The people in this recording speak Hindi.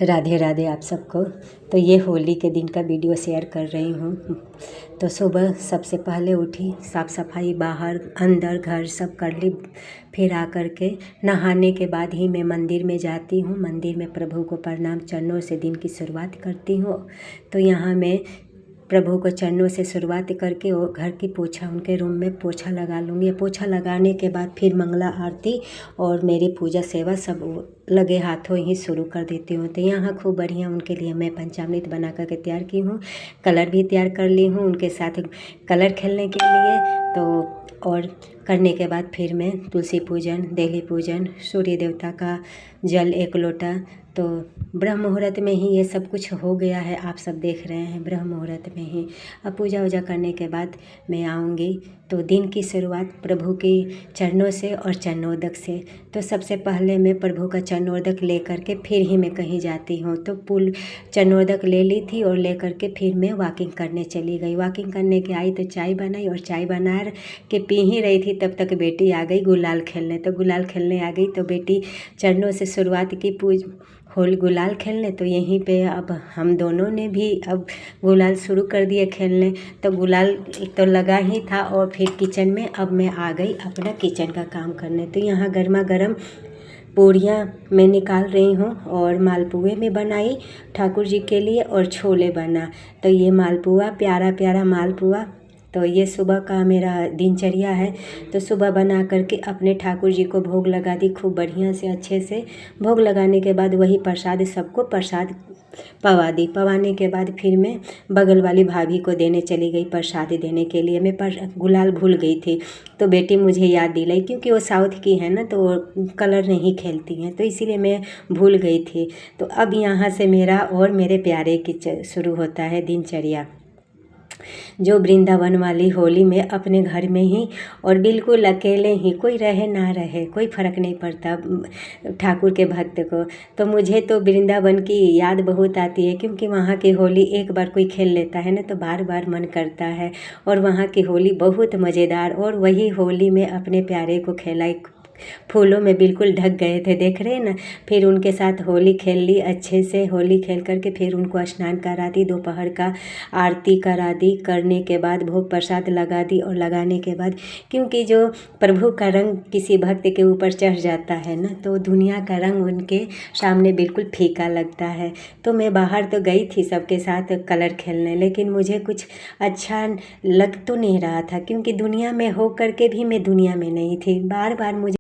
राधे राधे आप सबको। तो ये होली के दिन का वीडियो शेयर कर रही हूँ। तो सुबह सबसे पहले उठी, साफ़ सफाई बाहर अंदर घर सब कर ली। फिर आकर के नहाने के बाद ही मैं मंदिर में जाती हूँ। मंदिर में प्रभु को प्रणाम चरणों से दिन की शुरुआत करती हूँ। तो यहाँ मैं प्रभु को चरणों से शुरुआत करके और घर की पोछा उनके रूम में पोछा लगा लूँगी। पोछा लगाने के बाद फिर मंगला आरती और मेरी पूजा सेवा सब लगे हाथों ही शुरू कर देती हूँ। तो यहाँ खूब बढ़िया उनके लिए मैं पंचामृत बना करके तैयार की हूँ। कलर भी तैयार कर ली हूँ उनके साथ कलर खेलने के लिए। तो और करने के बाद फिर मैं तुलसी पूजन, देवी पूजन, सूर्य देवता का जल 1 लोटा। तो ब्रह्म मुहूर्त में ही ये सब कुछ हो गया है, आप सब देख रहे हैं ब्रह्म मुहूर्त में ही। अब पूजा वूजा करने के बाद मैं आऊँगी तो दिन की शुरुआत प्रभु के चरणों से और चरणोदक से। तो सबसे पहले मैं प्रभु का चरणोदक ले करके फिर ही मैं कहीं जाती हूँ। तो पुल चरणोदक ले ली थी और ले करके फिर मैं वॉकिंग करने चली गई। वॉकिंग करने के आई तो चाय बनाई और चाय बना के पी ही रही थी, तब तक बेटी आ गई गुलाल खेलने। तो गुलाल खेलने आ गई तो बेटी चरणों से शुरुआत की होली गुलाल खेलने। तो यहीं पे अब हम दोनों ने भी अब गुलाल शुरू कर दिए खेलने। तो गुलाल तो लगा ही था और फिर किचन में अब मैं आ गई अपना किचन का काम करने। तो यहाँ गर्मा गर्म पूड़ियाँ मैं निकाल रही हूँ और मालपुए में बनाई ठाकुर जी के लिए और छोले बना। तो ये मालपुआ प्यारा प्यारा मालपुआ, तो ये सुबह का मेरा दिनचर्या है। तो सुबह बना करके अपने ठाकुर जी को भोग लगा दी खूब बढ़िया से अच्छे से। भोग लगाने के बाद वही प्रसाद सबको प्रसाद पवा दी। पवाने के बाद फिर मैं बगल वाली भाभी को देने चली गई प्रसाद देने के लिए। मैं गुलाल भूल गई थी तो बेटी मुझे याद दिलाई, क्योंकि वो साउथ की है ना तो वो कलर नहीं खेलती हैं, तो इसीलिए मैं भूल गई थी। तो अब यहाँ से मेरा और मेरे प्यारे की शुरू होता है दिनचर्या। जो वृंदावन वाली होली में अपने घर में ही और बिल्कुल अकेले ही, कोई रहे ना रहे कोई फ़र्क नहीं पड़ता ठाकुर के भक्त को। तो मुझे तो वृंदावन की याद बहुत आती है, क्योंकि वहाँ की होली एक बार कोई खेल लेता है ना तो बार बार मन करता है। और वहाँ की होली बहुत मज़ेदार, और वही होली में अपने प्यारे को खेलाई, फूलों में बिल्कुल ढक गए थे, देख रहे हैं ना। फिर उनके साथ होली खेल ली अच्छे से। होली खेल करके फिर उनको स्नान करा दी, दोपहर का आरती करा दी। करने के बाद भोग प्रसाद लगा दी और लगाने के बाद, क्योंकि जो प्रभु का रंग किसी भक्त के ऊपर चढ़ जाता है ना तो दुनिया का रंग उनके सामने बिल्कुल फीका लगता है। तो मैं बाहर तो गई थी सबके साथ कलर खेलने, लेकिन मुझे कुछ अच्छा लग तो नहीं रहा था, क्योंकि दुनिया में हो करके भी मैं दुनिया में नहीं थी। बार बार मुझे